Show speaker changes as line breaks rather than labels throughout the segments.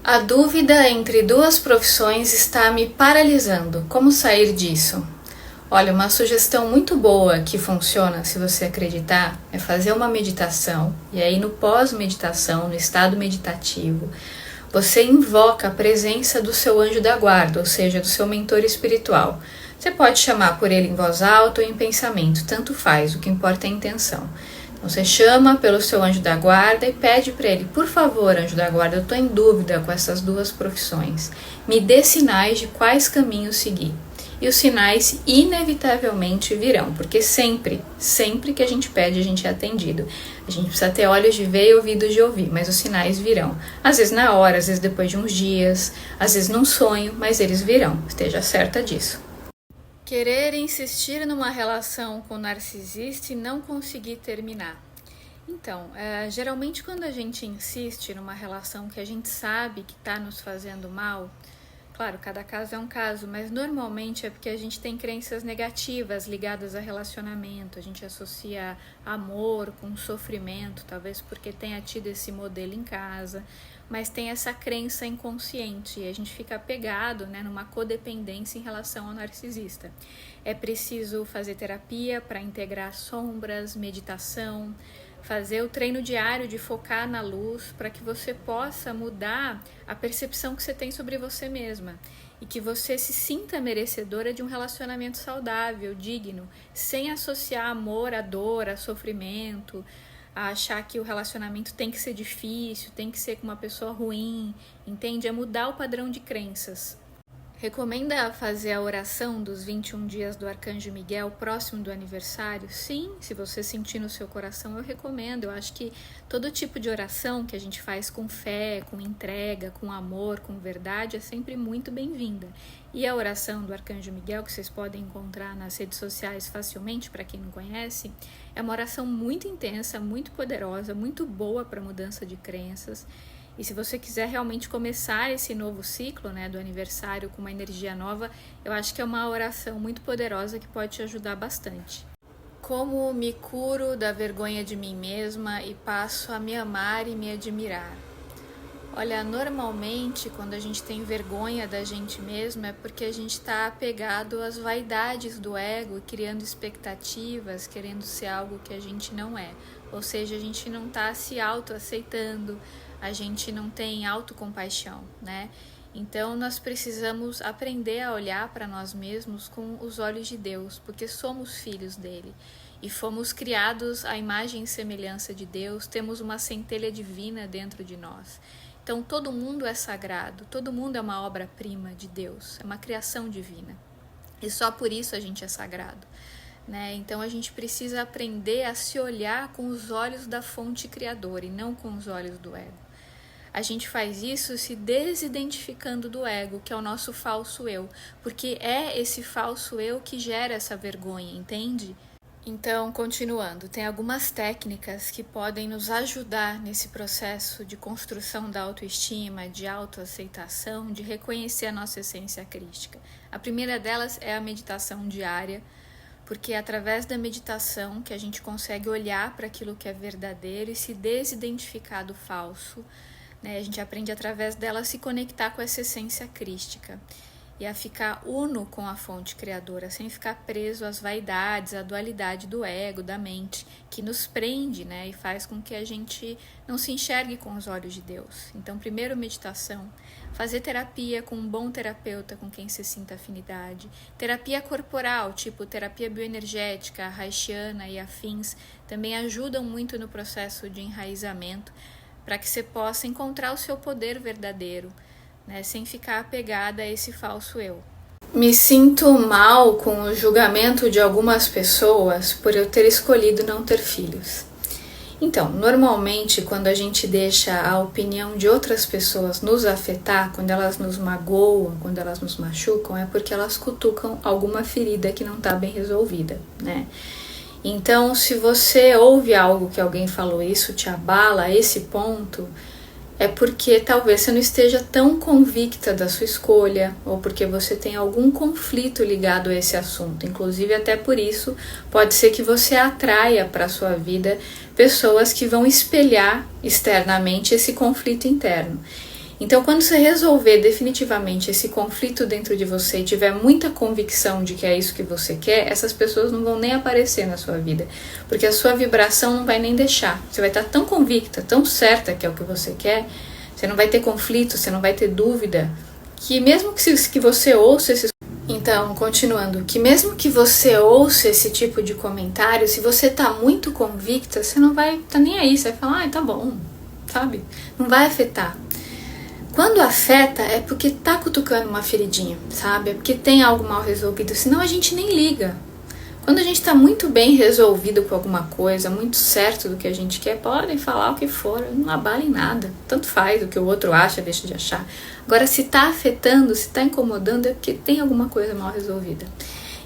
A dúvida entre duas profissões está me paralisando. Como sair disso? Olha, uma sugestão muito boa que funciona, se você acreditar, é fazer uma meditação. E aí no pós-meditação, no estado meditativo, você invoca a presença do seu anjo da guarda, ou seja, do seu mentor espiritual. Você pode chamar por ele em voz alta ou em pensamento, tanto faz, o que importa é a intenção. Você chama pelo seu anjo da guarda e pede para ele: por favor, anjo da guarda, eu estou em dúvida com essas duas profissões. Me dê sinais de quais caminhos seguir. E os sinais inevitavelmente virão, porque sempre que a gente pede, a gente é atendido. A gente precisa ter olhos de ver e ouvidos de ouvir, mas os sinais virão. Às vezes na hora, às vezes depois de uns dias, às vezes num sonho, mas eles virão. Esteja certa disso. Querer insistir numa relação com o narcisista e não conseguir terminar. Então, geralmente quando a gente insiste numa relação que a gente sabe que está nos fazendo mal, claro, cada caso é um caso, mas normalmente é porque a gente tem crenças negativas ligadas a relacionamento, a gente associa amor com sofrimento, talvez porque tenha tido esse modelo em casa, mas tem essa crença inconsciente e a gente fica apegado, numa codependência em relação ao narcisista. É preciso fazer terapia para integrar sombras, meditação, fazer o treino diário de focar na luz para que você possa mudar a percepção que você tem sobre você mesma e que você se sinta merecedora de um relacionamento saudável, digno, sem associar amor à dor, a sofrimento, a achar que o relacionamento tem que ser difícil, tem que ser com uma pessoa ruim, entende? É mudar o padrão de crenças. Recomenda fazer a oração dos 21 dias do Arcanjo Miguel próximo do aniversário? Sim, se você sentir no seu coração, eu recomendo. Eu acho que todo tipo de oração que a gente faz com fé, com entrega, com amor, com verdade, é sempre muito bem-vinda. E a oração do Arcanjo Miguel, que vocês podem encontrar nas redes sociais facilmente, para quem não conhece, é uma oração muito intensa, muito poderosa, muito boa para mudança de crenças. E se você quiser realmente começar esse novo ciclo, do aniversário com uma energia nova, eu acho que é uma oração muito poderosa que pode te ajudar bastante. Como me curo da vergonha de mim mesma e passo a me amar e me admirar? Olha, normalmente quando a gente tem vergonha da gente mesmo é porque a gente está apegado às vaidades do ego, criando expectativas, querendo ser algo que a gente não é. Ou seja, a gente não está se autoaceitando, a gente não tem autocompaixão, Então nós precisamos aprender a olhar para nós mesmos com os olhos de Deus, porque somos filhos dele e fomos criados à imagem e semelhança de Deus, temos uma centelha divina dentro de nós. Então todo mundo é sagrado, todo mundo é uma obra-prima de Deus, é uma criação divina e só por isso a gente é sagrado. Então a gente precisa aprender a se olhar com os olhos da fonte criadora e não com os olhos do ego. A gente faz isso se desidentificando do ego, que é o nosso falso eu, porque é esse falso eu que gera essa vergonha, entende? Então, continuando, tem algumas técnicas que podem nos ajudar nesse processo de construção da autoestima, de autoaceitação, de reconhecer a nossa essência crística. A primeira delas é a meditação diária, porque é através da meditação que a gente consegue olhar para aquilo que é verdadeiro e se desidentificar do falso. A gente aprende através dela a se conectar com essa essência crística e a ficar uno com a fonte criadora, sem ficar preso às vaidades, à dualidade do ego, da mente, que nos prende, e faz com que a gente não se enxergue com os olhos de Deus. Então, primeiro, meditação, fazer terapia com um bom terapeuta com quem você sinta afinidade, terapia corporal, tipo terapia bioenergética, haitiana e afins, também ajudam muito no processo de enraizamento, para que você possa encontrar o seu poder verdadeiro, sem ficar apegada a esse falso eu. Me sinto mal com o julgamento de algumas pessoas por eu ter escolhido não ter filhos. Então, normalmente, quando a gente deixa a opinião de outras pessoas nos afetar, quando elas nos magoam, quando elas nos machucam, é porque elas cutucam alguma ferida que não está bem resolvida, Então, se você ouve algo que alguém falou, isso te abala a esse ponto, é porque talvez você não esteja tão convicta da sua escolha, ou porque você tem algum conflito ligado a esse assunto. Inclusive, até por isso, pode ser que você atraia para a sua vida pessoas que vão espelhar externamente esse conflito interno. Então, quando você resolver definitivamente esse conflito dentro de você e tiver muita convicção de que é isso que você quer, essas pessoas não vão nem aparecer na sua vida, porque a sua vibração não vai nem deixar. Você vai estar tão convicta, tão certa que é o que você quer, você não vai ter conflito, você não vai ter dúvida, que mesmo que você ouça esses... Então, continuando, que mesmo que você ouça esse tipo de comentário, se você está muito convicta, você não vai estar nem aí, você vai falar, tá bom, sabe? Não vai afetar. Quando afeta é porque tá cutucando uma feridinha, sabe? É porque tem algo mal resolvido, senão a gente nem liga. Quando a gente tá muito bem resolvido com alguma coisa, muito certo do que a gente quer, podem falar o que for, não abalem nada. Tanto faz o que o outro acha, deixa de achar. Agora, se tá afetando, se tá incomodando, é porque tem alguma coisa mal resolvida.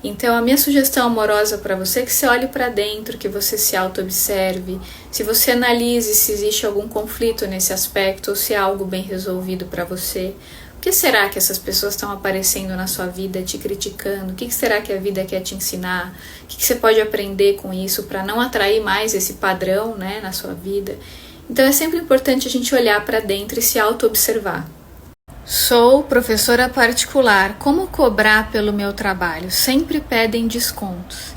Então, a minha sugestão amorosa para você é que você olhe para dentro, que você se auto-observe, se você analise se existe algum conflito nesse aspecto ou se é algo bem resolvido para você. O que será que essas pessoas estão aparecendo na sua vida, te criticando? O que será que a vida quer te ensinar? O que você pode aprender com isso para não atrair mais esse padrão, né, na sua vida? Então, é sempre importante a gente olhar para dentro e se auto-observar. Sou professora particular. Como cobrar pelo meu trabalho? Sempre pedem descontos.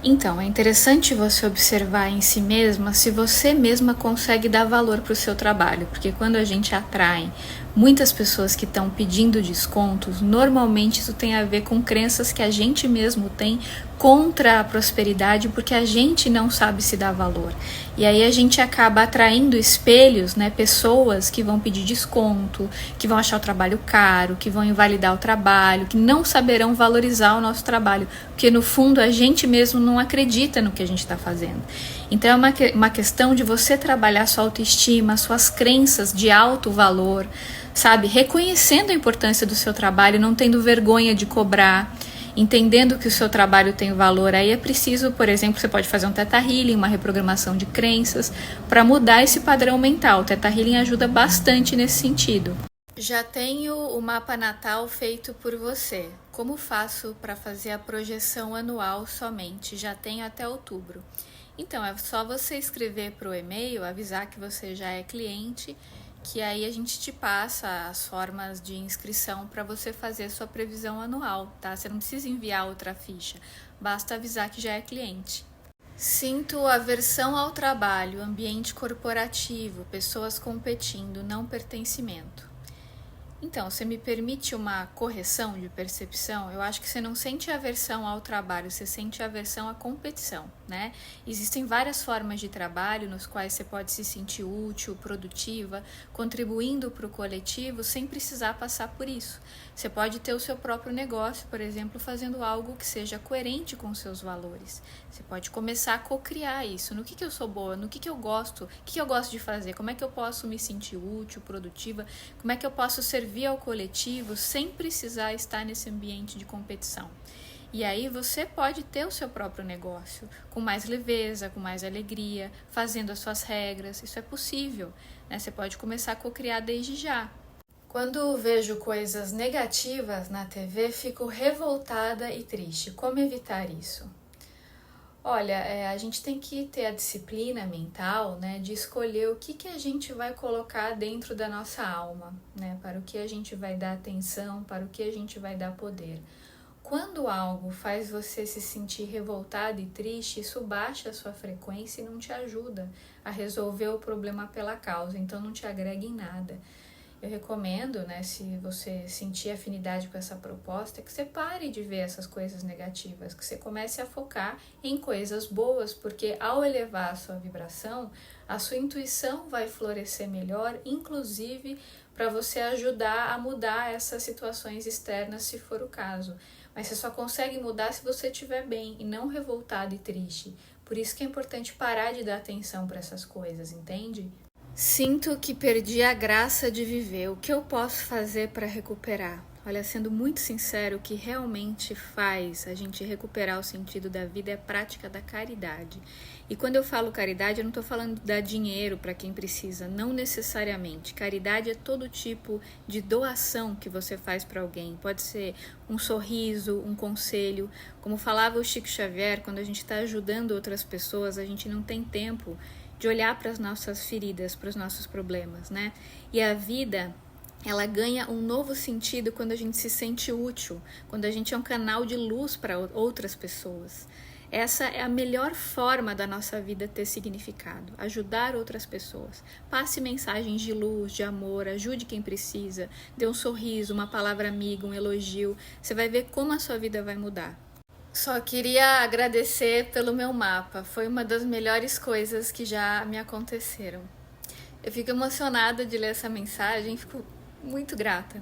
Então, é interessante você observar em si mesma se você mesma consegue dar valor para o seu trabalho, porque quando a gente atrai muitas pessoas que estão pedindo descontos, normalmente isso tem a ver com crenças que a gente mesmo tem contra a prosperidade, porque a gente não sabe se dar valor. E aí a gente acaba atraindo espelhos, né, pessoas que vão pedir desconto, que vão achar o trabalho caro, que vão invalidar o trabalho, que não saberão valorizar o nosso trabalho, porque no fundo a gente mesmo não acredita no que a gente está fazendo. Então é uma questão de você trabalhar sua autoestima, suas crenças de alto valor, sabe? Reconhecendo a importância do seu trabalho, não tendo vergonha de cobrar, entendendo que o seu trabalho tem valor. Aí é preciso, por exemplo, você pode fazer um Theta Healing, uma reprogramação de crenças, para mudar esse padrão mental. O Theta Healing ajuda bastante nesse sentido. Já tenho o mapa natal feito por você. Como faço para fazer a projeção anual somente? Já tenho até outubro. Então, é só você escrever para o e-mail, avisar que você já é cliente, que aí a gente te passa as formas de inscrição para você fazer sua previsão anual, tá? Você não precisa enviar outra ficha, basta avisar que já é cliente. Sinto aversão ao trabalho, ambiente corporativo, pessoas competindo, não pertencimento. Então, você me permite uma correção de percepção? Eu acho que você não sente aversão ao trabalho, você sente aversão à competição, né? Existem várias formas de trabalho nos quais você pode se sentir útil, produtiva, contribuindo para o coletivo sem precisar passar por isso. Você pode ter o seu próprio negócio, por exemplo, fazendo algo que seja coerente com os seus valores. Você pode começar a co-criar isso. No que eu sou boa? No que eu gosto? O que eu gosto de fazer? Como é que eu posso me sentir útil, produtiva? Como é que eu posso servir ao coletivo sem precisar estar nesse ambiente de competição? E aí você pode ter o seu próprio negócio, com mais leveza, com mais alegria, fazendo as suas regras. Isso é possível, né? Você pode começar a co-criar desde já. Quando vejo coisas negativas na TV, fico revoltada e triste. Como evitar isso? Olha, a gente tem que ter a disciplina mental, né, de escolher o que a gente vai colocar dentro da nossa alma, né, para o que a gente vai dar atenção, para o que a gente vai dar poder. Quando algo faz você se sentir revoltado e triste, isso baixa a sua frequência e não te ajuda a resolver o problema pela causa, então não te agrega em nada. Eu recomendo, né, se você sentir afinidade com essa proposta, que você pare de ver essas coisas negativas, que você comece a focar em coisas boas, porque ao elevar a sua vibração, a sua intuição vai florescer melhor, inclusive para você ajudar a mudar essas situações externas, se for o caso. Mas você só consegue mudar se você estiver bem e não revoltado e triste. Por isso que é importante parar de dar atenção para essas coisas, entende? Sinto que perdi a graça de viver. O que eu posso fazer para recuperar? Olha, sendo muito sincero, o que realmente faz a gente recuperar o sentido da vida é a prática da caridade. E quando eu falo caridade, eu não estou falando de dar dinheiro para quem precisa, não necessariamente. Caridade é todo tipo de doação que você faz para alguém. Pode ser um sorriso, um conselho. Como falava o Chico Xavier, quando a gente está ajudando outras pessoas, a gente não tem tempo de olhar para as nossas feridas, para os nossos problemas, né? E a vida ela ganha um novo sentido quando a gente se sente útil, quando a gente é um canal de luz para outras pessoas. Essa é a melhor forma da nossa vida ter significado, ajudar outras pessoas. Passe mensagens de luz, de amor, ajude quem precisa, dê um sorriso, uma palavra amiga, um elogio. Você vai ver como a sua vida vai mudar. Só queria agradecer pelo meu mapa, foi uma das melhores coisas que já me aconteceram. Eu fico emocionada de ler essa mensagem, fico muito grata,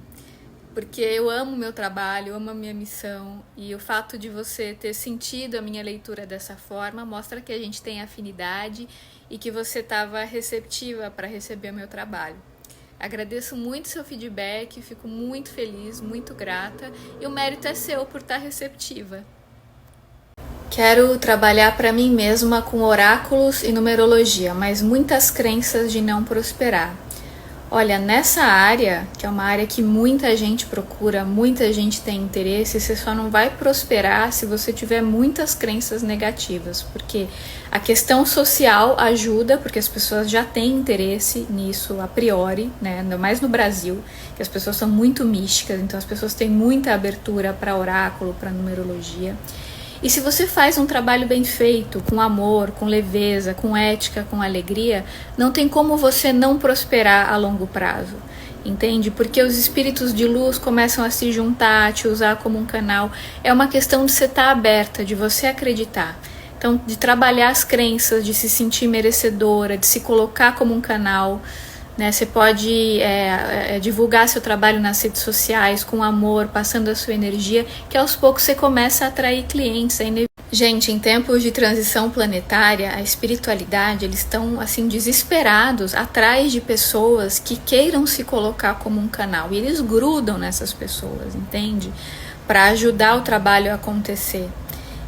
porque eu amo o meu trabalho, eu amo a minha missão, e o fato de você ter sentido a minha leitura dessa forma mostra que a gente tem afinidade e que você estava receptiva para receber o meu trabalho. Agradeço muito seu feedback, fico muito feliz, muito grata, e o mérito é seu por estar receptiva. Quero trabalhar para mim mesma com oráculos e numerologia, mas muitas crenças de não prosperar. Olha, nessa área, que é uma área que muita gente procura, muita gente tem interesse, você só não vai prosperar se você tiver muitas crenças negativas, porque a questão social ajuda, porque as pessoas já têm interesse nisso a priori, né? Ainda mais no Brasil, que as pessoas são muito místicas, então as pessoas têm muita abertura para oráculo, para numerologia. E se você faz um trabalho bem feito, com amor, com leveza, com ética, com alegria, não tem como você não prosperar a longo prazo, entende? Porque os espíritos de luz começam a se juntar, a te usar como um canal. É uma questão de você estar aberta, de você acreditar. Então, de trabalhar as crenças, de se sentir merecedora, de se colocar como um canal, né? Você pode divulgar seu trabalho nas redes sociais com amor, passando a sua energia, que aos poucos você começa a atrair clientes. Gente, em tempos de transição planetária, a espiritualidade, eles estão assim desesperados atrás de pessoas que queiram se colocar como um canal, e eles grudam nessas pessoas, entende? Para ajudar o trabalho a acontecer.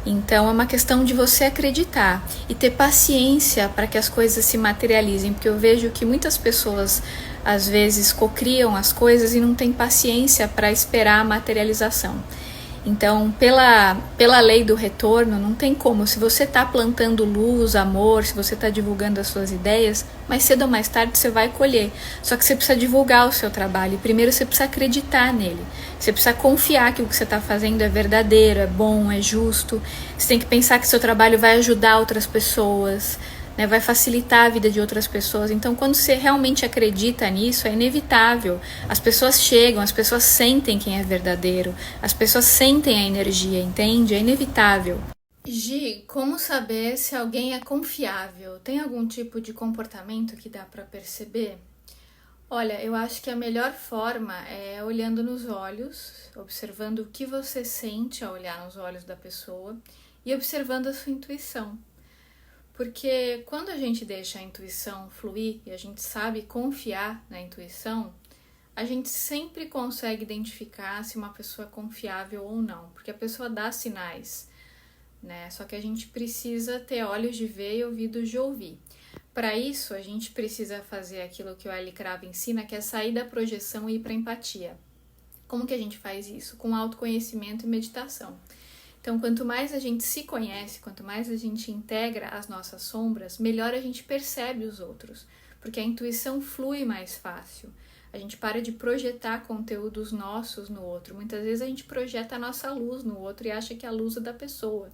Então é uma questão de você acreditar e ter paciência para que as coisas se materializem, porque eu vejo que muitas pessoas às vezes cocriam as coisas e não têm paciência para esperar a materialização. Então, pela lei do retorno, não tem como. Se você está plantando luz, amor, se você está divulgando as suas ideias, mais cedo ou mais tarde você vai colher. Só que você precisa divulgar o seu trabalho. E primeiro você precisa acreditar nele. Você precisa confiar que o que você está fazendo é verdadeiro, é bom, é justo. Você tem que pensar que seu trabalho vai ajudar outras pessoas, né, vai facilitar a vida de outras pessoas. Então, quando você realmente acredita nisso, é inevitável. As pessoas chegam, as pessoas sentem quem é verdadeiro, as pessoas sentem a energia, entende? É inevitável. Gi, como saber se alguém é confiável? Tem algum tipo de comportamento que dá para perceber? Olha, eu acho que a melhor forma é olhando nos olhos, observando o que você sente ao olhar nos olhos da pessoa e observando a sua intuição. Porque quando a gente deixa a intuição fluir e a gente sabe confiar na intuição, a gente sempre consegue identificar se uma pessoa é confiável ou não, porque a pessoa dá sinais, né? Só que a gente precisa ter olhos de ver e ouvidos de ouvir. Para isso, a gente precisa fazer aquilo que o Eli Cravo ensina, que é sair da projeção e ir para a empatia. Como que a gente faz isso? Com autoconhecimento e meditação. Então, quanto mais a gente se conhece, quanto mais a gente integra as nossas sombras, melhor a gente percebe os outros, porque a intuição flui mais fácil. A gente para de projetar conteúdos nossos no outro. Muitas vezes a gente projeta a nossa luz no outro e acha que é a luz é da pessoa.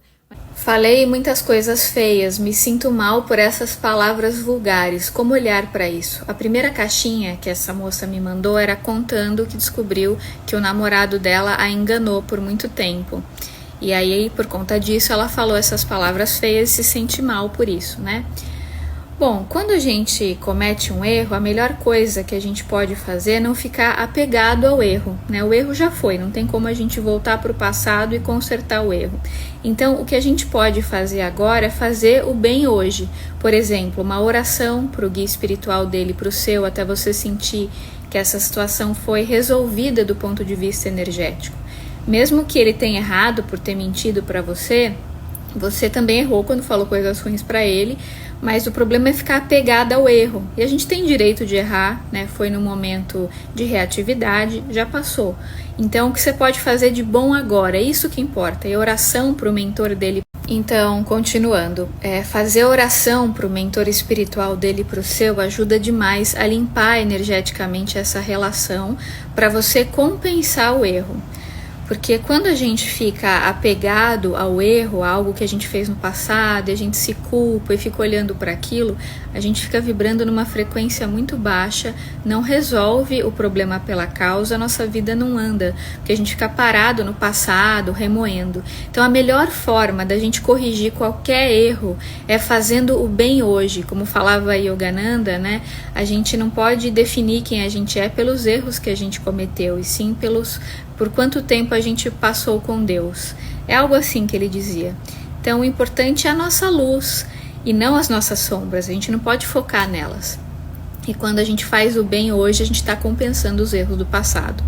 Falei muitas coisas feias, me sinto mal por essas palavras vulgares. Como olhar para isso? A primeira caixinha que essa moça me mandou era contando que descobriu que o namorado dela a enganou por muito tempo. E aí, por conta disso, ela falou essas palavras feias e se sente mal por isso, né? Bom, quando a gente comete um erro, a melhor coisa que a gente pode fazer é não ficar apegado ao erro, né? O erro já foi, não tem como a gente voltar para o passado e consertar o erro. Então, o que a gente pode fazer agora é fazer o bem hoje. Por exemplo, uma oração para o guia espiritual dele, para o seu, até você sentir que essa situação foi resolvida do ponto de vista energético. Mesmo que ele tenha errado por ter mentido para você, você também errou quando falou coisas ruins para ele, mas o problema é ficar apegada ao erro. E a gente tem direito de errar, né? Foi no momento de reatividade, já passou. Então, o que você pode fazer de bom agora? É isso que importa. E a oração para o mentor dele Então, continuando, fazer oração para o mentor espiritual dele e para o seu ajuda demais a limpar energeticamente essa relação para você compensar o erro. Porque quando a gente fica apegado ao erro, a algo que a gente fez no passado, e a gente se culpa e fica olhando para aquilo, a gente fica vibrando numa frequência muito baixa, não resolve o problema pela causa, a nossa vida não anda, porque a gente fica parado no passado, remoendo. Então a melhor forma da gente corrigir qualquer erro é fazendo o bem hoje. Como falava Yogananda, né? A gente não pode definir quem a gente é pelos erros que a gente cometeu, e sim por quanto tempo a gente passou com Deus. É algo assim que ele dizia. Então o importante é a nossa luz e não as nossas sombras. A gente não pode focar nelas. E quando a gente faz o bem hoje, a gente está compensando os erros do passado.